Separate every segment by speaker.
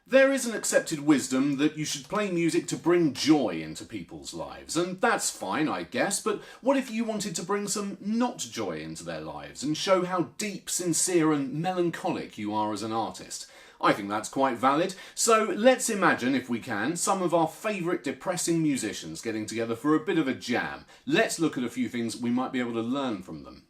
Speaker 1: There is an accepted wisdom that you should play music to bring joy into people's lives, and that's fine, I guess, but what if you wanted to bring some not joy into their lives and show how deep, sincere and melancholic you are as an artist? I think that's quite valid, so let's imagine, if we can, some of our favourite depressing musicians getting together for a bit of a jam. Let's look at a few things we might be able to learn from them.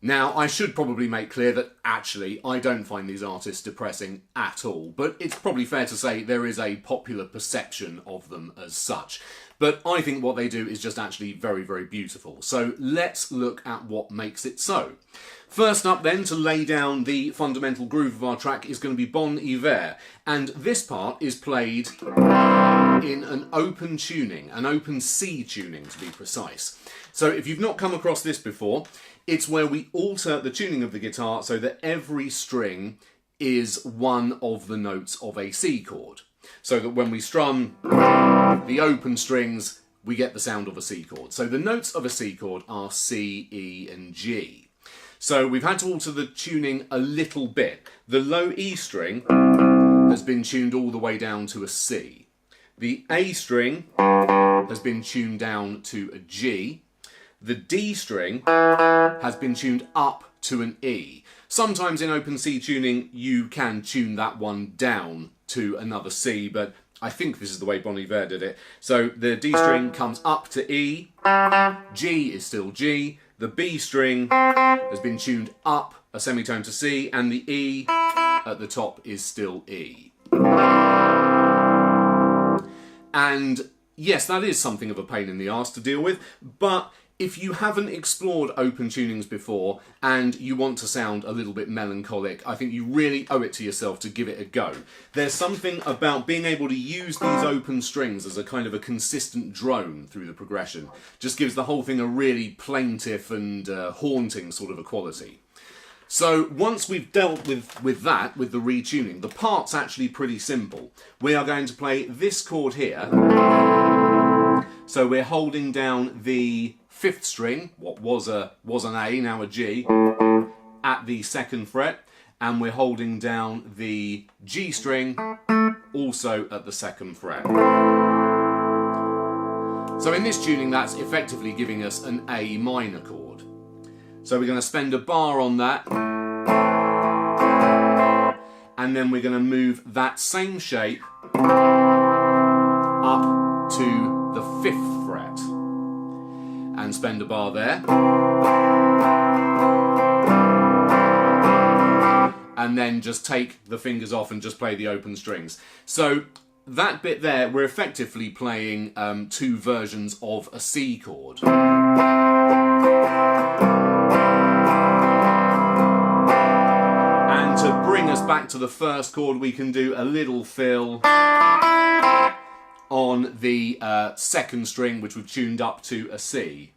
Speaker 1: Now, I should probably make clear that actually I don't find these artists depressing at all, but it's probably fair to say there is a popular perception of them as such. But I think what they do is just actually very, very beautiful. So let's look at what makes it so. First up then, to lay down the fundamental groove of our track, is going to be Bon Iver, and this part is played in an open tuning, an open C tuning to be precise. So if you've not come across this before, it's where we alter the tuning of the guitar so that every string is one of the notes of a C chord. So that when we strum the open strings, we get the sound of a C chord. So the notes of a C chord are C, E and G. So we've had to alter the tuning a little bit. The low E string has been tuned all the way down to a C. The A string has been tuned down to a G. The D string has been tuned up to an E. Sometimes in open C tuning you can tune that one down to another C, but I think this is the way Bon Iver did it. So the D string comes up to E, G is still G, the B string has been tuned up a semitone to C, and the E at the top is still E. And yes, that is something of a pain in the arse to deal with, but if you haven't explored open tunings before and you want to sound a little bit melancholic, I think you really owe it to yourself to give it a go. There's something about being able to use these open strings as a kind of a consistent drone through the progression. Just gives the whole thing a really plaintive and haunting sort of a quality. So once we've dealt with that, with the retuning, the part's actually pretty simple. We are going to play this chord here. So we're holding down the 5th string, what was an A, now a G, at the 2nd fret, and we're holding down the G string, also at the 2nd fret. So in this tuning, that's effectively giving us an A minor chord. So we're going to spend a bar on that, and then we're going to move that same shape up to the 5th fret. And spend a bar there. And then just take the fingers off and just play the open strings. So that bit there, we're effectively playing 2 versions of a C chord. And to bring us back to the first chord, we can do a little fill on the 2nd string, which we've tuned up to a C.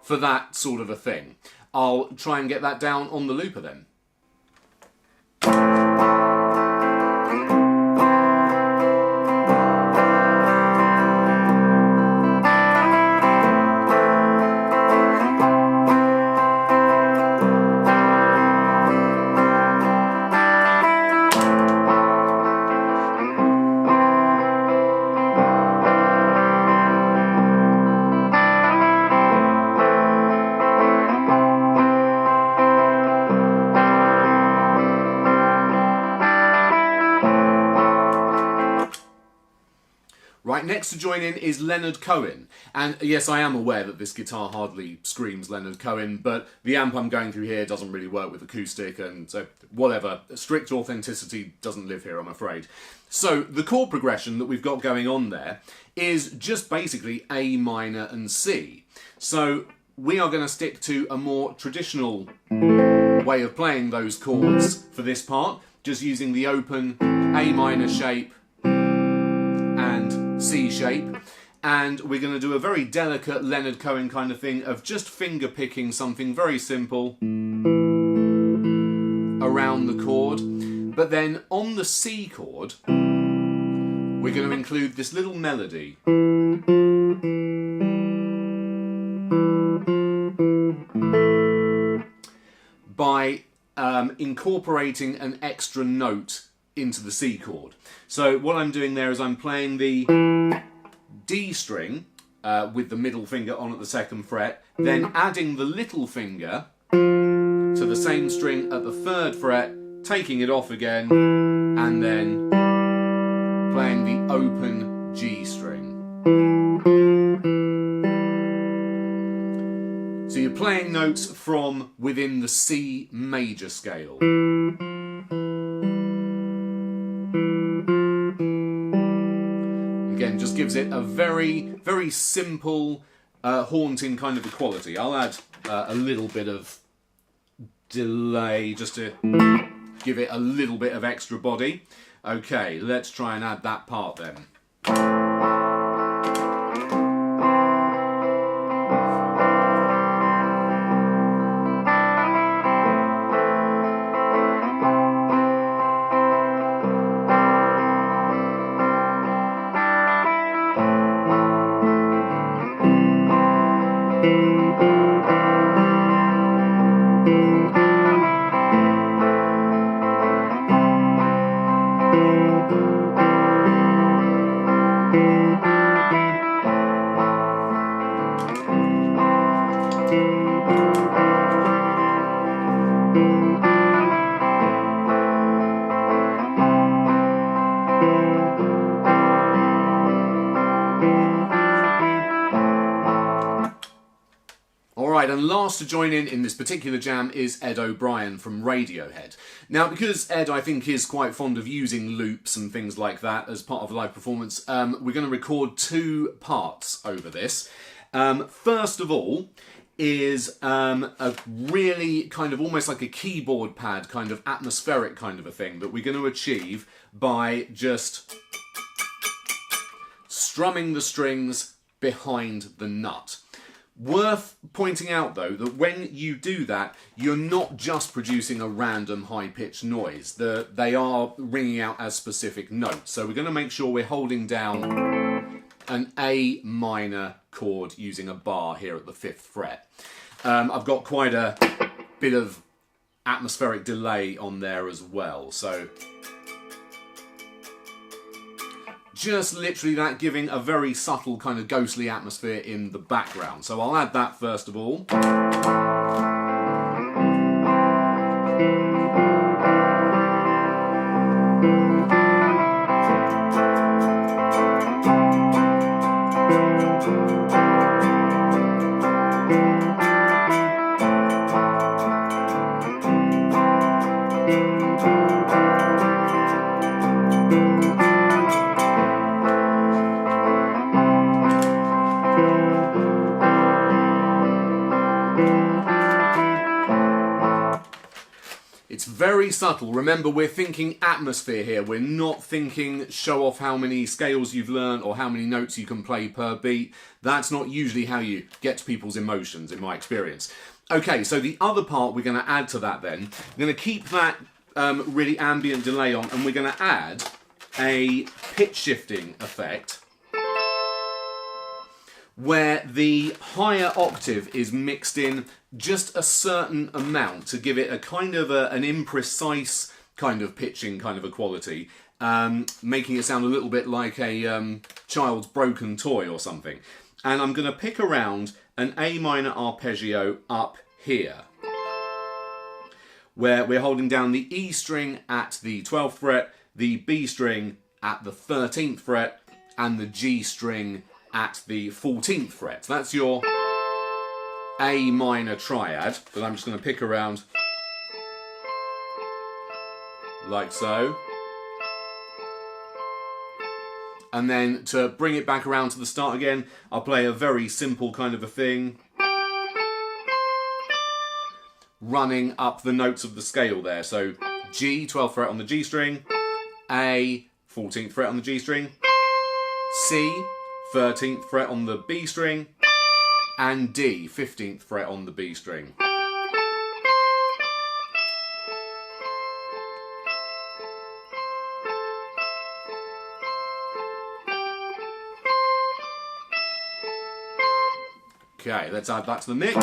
Speaker 1: For that sort of a thing. I'll try and get that down on the looper then. Right, next to join in is Leonard Cohen. And yes, I am aware that this guitar hardly screams Leonard Cohen, but the amp I'm going through here doesn't really work with acoustic, and so whatever. Strict authenticity doesn't live here, I'm afraid. So the chord progression that we've got going on there is just basically A minor and C. So we are going to stick to a more traditional way of playing those chords for this part, just using the open A minor shape and C shape, and we're going to do a very delicate Leonard Cohen kind of thing of just finger picking something very simple around the chord, but then on the C chord we're going to include this little melody. By incorporating an extra note into the C chord. So what I'm doing there is I'm playing the D string with the middle finger on at the 2nd fret, then adding the little finger to the same string at the 3rd fret, taking it off again, and then playing the open G string. So you're playing notes from within the C major scale. Again, just gives it a very, very simple, haunting kind of a quality. I'll add a little bit of delay just to give it a little bit of extra body. Okay, let's try and add that part then. And last to join in this particular jam is Ed O'Brien from Radiohead. Now, because Ed, I think, is quite fond of using loops and things like that as part of a live performance, we're going to record 2 parts over this. First of all is a really kind of almost like a keyboard pad kind of atmospheric kind of a thing that we're going to achieve by just strumming the strings behind the nut. Worth pointing out though that when you do that, you're not just producing a random high-pitched noise. They are ringing out as specific notes. So we're going to make sure we're holding down an A minor chord using a bar here at the 5th fret. I've got quite a bit of atmospheric delay on there as well. So just literally that giving a very subtle kind of ghostly atmosphere in the background. So I'll add that first of all. It's very subtle. Remember, we're thinking atmosphere here. We're not thinking show off how many scales you've learned or how many notes you can play per beat. That's not usually how you get to people's emotions, in my experience. Okay, so the other part we're going to add to that then. We're going to keep that really ambient delay on, and we're going to add a pitch shifting effect where the higher octave is mixed in just a certain amount to give it a kind of an imprecise kind of pitching kind of a quality, making it sound a little bit like a child's broken toy or something. And I'm going to pick around an A minor arpeggio up here, where we're holding down the E string at the 12th fret, the B string at the 13th fret, and the G string at the 14th fret. So that's your A minor triad that I'm just going to pick around like so. And then to bring it back around to the start again, I'll play a very simple kind of a thing, running up the notes of the scale there. So G, 12th fret on the G string, A, 14th fret on the G string, C, 13th fret on the B string, and D, 15th fret on the B string. Okay, let's add that to the mix.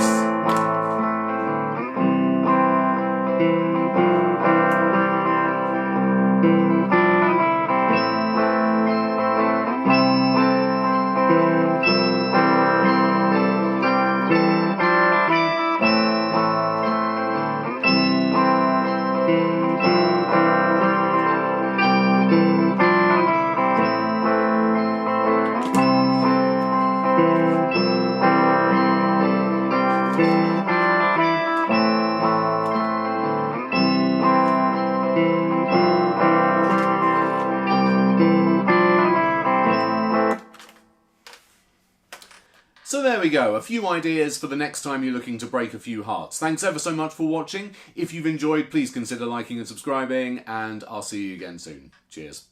Speaker 1: So there we go, a few ideas for the next time you're looking to break a few hearts. Thanks ever so much for watching. If you've enjoyed, please consider liking and subscribing, and I'll see you again soon. Cheers.